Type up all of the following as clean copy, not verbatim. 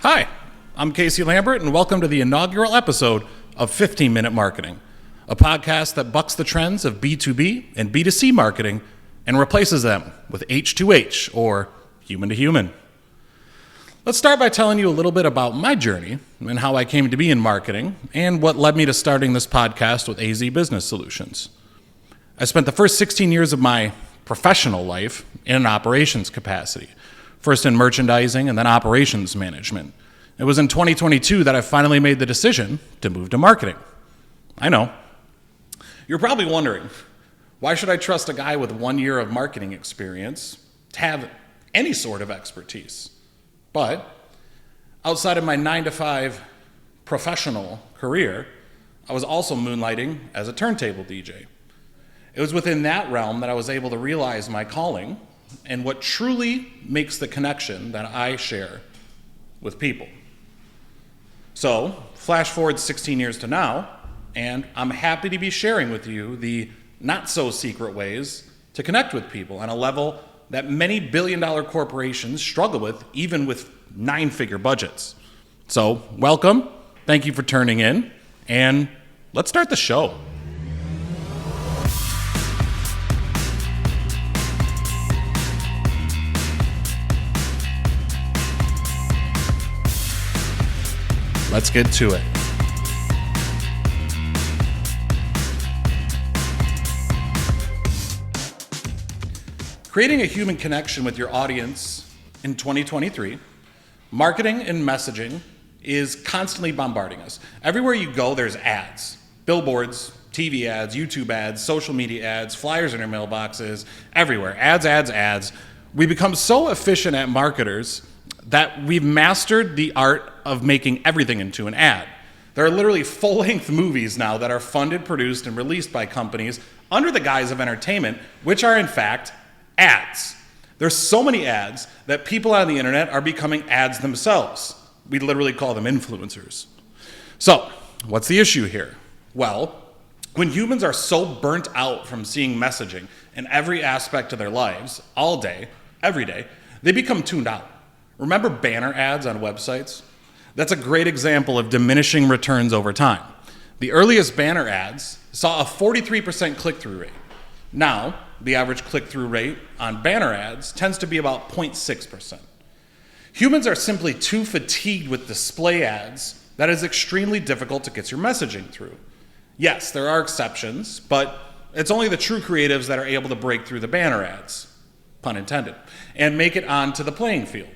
Hi, I'm Casey Lambert, and welcome to the inaugural episode of 15-Minute Marketing, a podcast that bucks the trends of B2B and B2C marketing and replaces them with H2H, or human to human. Let's start by telling you a little bit about my journey and how I came to be in marketing and what led me to starting this podcast with AZEE Business Solutions. I spent the first 16 years of my professional life in an operations capacity, first in merchandising and then operations management. It was in 2022 that I finally made the decision to move to marketing. I know. You're probably wondering, why should I trust a guy with 1 year of marketing experience to have any sort of expertise? But outside of my 9-to-5 professional career, I was also moonlighting as a turntable DJ. It was within that realm that I was able to realize my calling and what truly makes the connection that I share with people. So, flash forward 16 years to now, and I'm happy to be sharing with you the not-so-secret ways to connect with people on a level that many billion-dollar corporations struggle with, even with 9-figure budgets. So, welcome, thank you for turning in, and let's start the show. Let's get to it. Creating a human connection with your audience in 2023, marketing and messaging is constantly bombarding us. Everywhere you go, there's ads, billboards, TV ads, YouTube ads, social media ads, flyers in your mailboxes, everywhere. Ads. We become so efficient at marketers that we've mastered the art of making everything into an ad. There are literally full-length movies now that are funded, produced, and released by companies under the guise of entertainment, which are in fact ads. There's so many ads that people on the internet are becoming ads themselves. We literally call them influencers. So, what's the issue here? Well, when humans are so burnt out from seeing messaging in every aspect of their lives, all day, every day, they become tuned out. Remember banner ads on websites? That's a great example of diminishing returns over time. The earliest banner ads saw a 43% click-through rate. Now, the average click-through rate on banner ads tends to be about 0.6%. Humans are simply too fatigued with display ads that it's extremely difficult to get your messaging through. Yes, there are exceptions, but it's only the true creatives that are able to break through the banner ads, pun intended, and make it onto the playing field.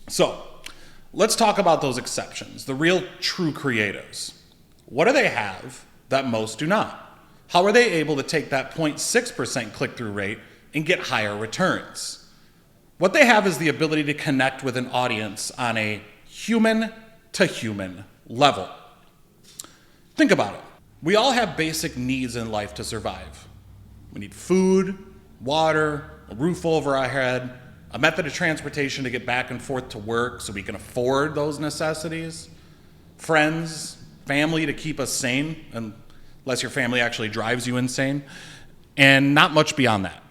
So, let's talk about those exceptions, the real true creatives. What do they have that most do not? How are they able to take that 0.6% click-through rate and get higher returns? What they have is the ability to connect with an audience on a human-to-human level. Think about it. We all have basic needs in life to survive. We need food, water, a roof over our head, a method of transportation to get back and forth to work so we can afford those necessities, friends, family to keep us sane, unless your family actually drives you insane, and not much beyond that.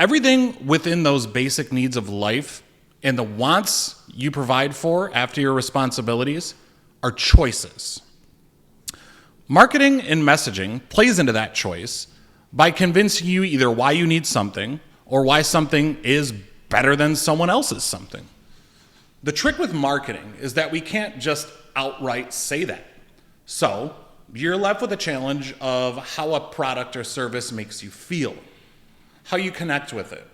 Everything within those basic needs of life and the wants you provide for after your responsibilities are choices. Marketing and messaging plays into that choice by convincing you either why you need something or why something is better than someone else's something. The trick with marketing is that we can't just outright say that. So, you're left with a challenge of how a product or service makes you feel, how you connect with it.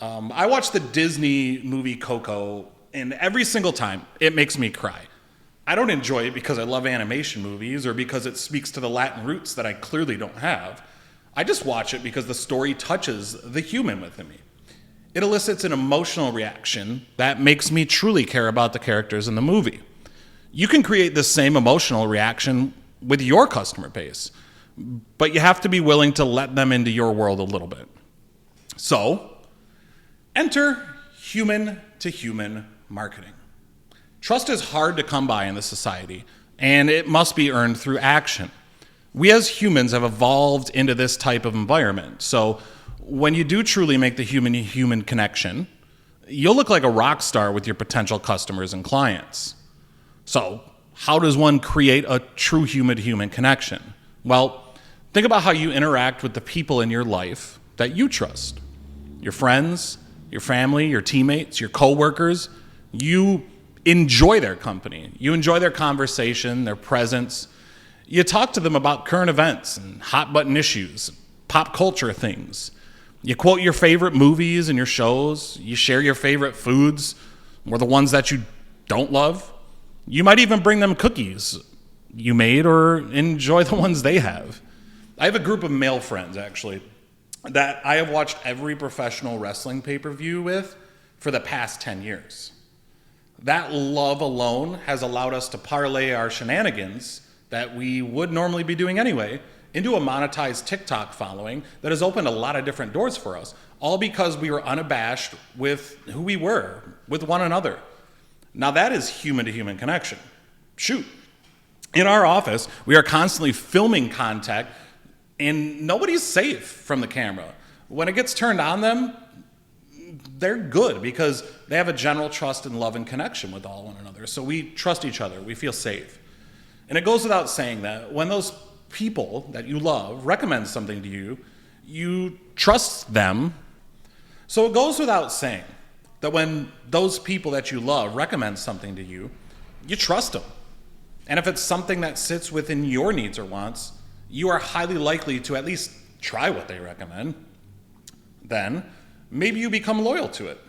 I watched the Disney movie Coco, and every single time it makes me cry. I don't enjoy it because I love animation movies or because it speaks to the Latin roots that I clearly don't have. I just watch it because the story touches the human within me. It elicits an emotional reaction that makes me truly care about the characters in the movie. You can create the same emotional reaction with your customer base, but you have to be willing to let them into your world a little bit. So, enter human-to-human marketing. Trust is hard to come by in this society, and it must be earned through action. We as humans have evolved into this type of environment, so when you do truly make the human-to-human connection, you'll look like a rock star with your potential customers and clients. So, how does one create a true human-to-human connection? Well, think about how you interact with the people in your life that you trust. Your friends, your family, your teammates, your coworkers. You enjoy their company. You enjoy their conversation, their presence. You talk to them about current events and hot-button issues, pop culture things. You quote your favorite movies and your shows. You share your favorite foods or the ones that you don't love. You might even bring them cookies you made or enjoy the ones they have. I have a group of male friends, actually, that I have watched every professional wrestling pay-per-view with for the past 10 years. That love alone has allowed us to parlay our shenanigans that we would normally be doing anyway into a monetized TikTok following that has opened a lot of different doors for us, all because we were unabashed with who we were, with one another. Now that is human-to-human connection. Shoot. In our office, we are constantly filming content, and nobody's safe from the camera. When it gets turned on them, they're good because they have a general trust and love and connection with all one another. So we trust each other. We feel safe. And it goes without saying that when those people that you love recommend something to you, you trust them. So it goes without saying that when those people that you love recommend something to you, you trust them. And if it's something that sits within your needs or wants, you are highly likely to at least try what they recommend. Then maybe you become loyal to it.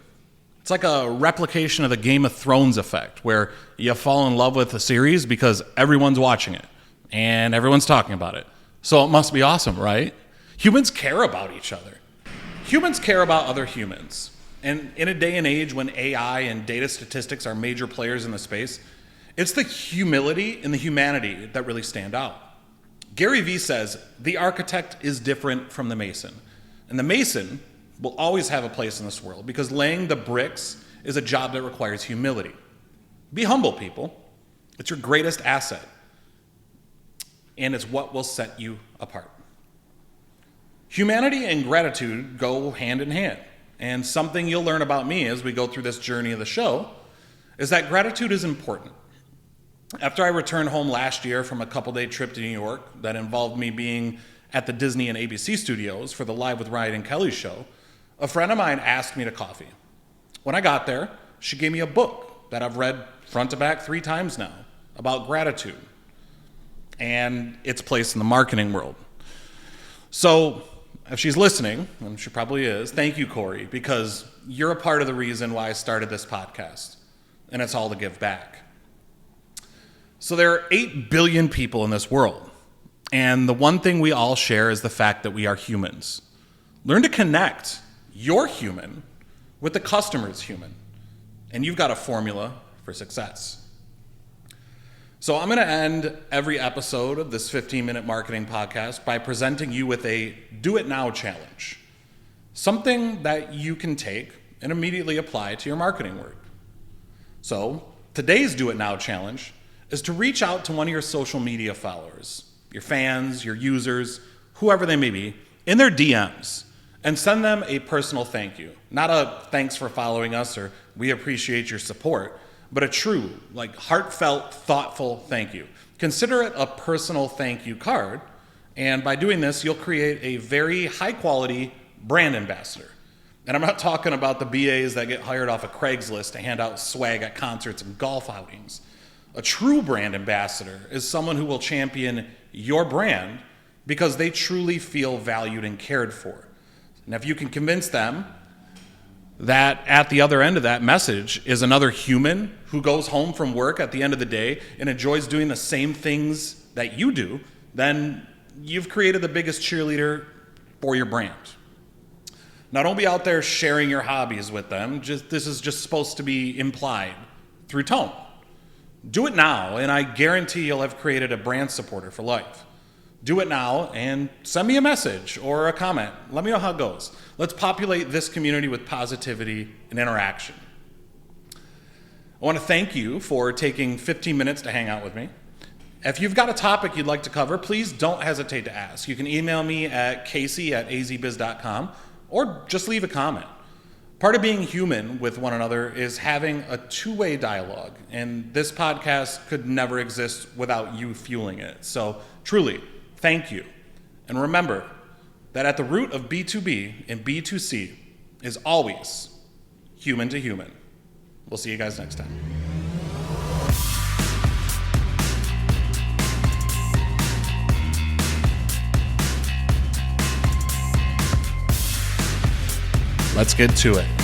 It's like a replication of the Game of Thrones effect, where you fall in love with a series because everyone's watching it and everyone's talking about it. So it must be awesome, right? Humans care about each other. Humans care about other humans. And in a day and age when AI and data statistics are major players in the space, it's the humility and the humanity that really stand out. Gary Vee says, the architect is different from the mason. And the mason will always have a place in this world because laying the bricks is a job that requires humility. Be humble, people. It's your greatest asset. And it's what will set you apart. Humanity and gratitude go hand in hand. And something you'll learn about me as we go through this journey of the show is that gratitude is important. After I returned home last year from a couple-day trip to New York that involved me being at the Disney and ABC studios for the Live with Ryan and Kelly show, a friend of mine asked me to coffee. When I got there, she gave me a book that I've read front to back 3 times now about gratitude and its place in the marketing world. So if she's listening, and she probably is, thank you, Corey, because you're a part of the reason why I started this podcast, and it's all to give back. So there are 8 billion people in this world, and the one thing we all share is the fact that we are humans. Learn to connect your human with the customer's human, and you've got a formula for success. So I'm going to end every episode of this 15-minute marketing podcast by presenting you with a do it now challenge, something that you can take and immediately apply to your marketing work. So today's do it now challenge is to reach out to one of your social media followers, your fans, your users, whoever they may be, in their DMs, and send them a personal thank you. Not a thanks for following us or we appreciate your support, but a true, heartfelt, thoughtful thank you. Consider it a personal thank you card, and by doing this, you'll create a very high-quality brand ambassador. And I'm not talking about the BAs that get hired off of Craigslist to hand out swag at concerts and golf outings. A true brand ambassador is someone who will champion your brand because they truly feel valued and cared for. And if you can convince them that at the other end of that message is another human who goes home from work at the end of the day and enjoys doing the same things that you do, then you've created the biggest cheerleader for your brand. Now, don't be out there sharing your hobbies with them. This is just supposed to be implied through tone. Do it now, and I guarantee you'll have created a brand supporter for life. Do it now and send me a message or a comment. Let me know how it goes. Let's populate this community with positivity and interaction. I want to thank you for taking 15 minutes to hang out with me. If you've got a topic you'd like to cover, please don't hesitate to ask. You can email me at casey@azeebiz.com or just leave a comment. Part of being human with one another is having a two-way dialogue, and this podcast could never exist without you fueling it. So truly, thank you. And remember that at the root of B2B and B2C is always human to human. We'll see you guys next time. Let's get to it.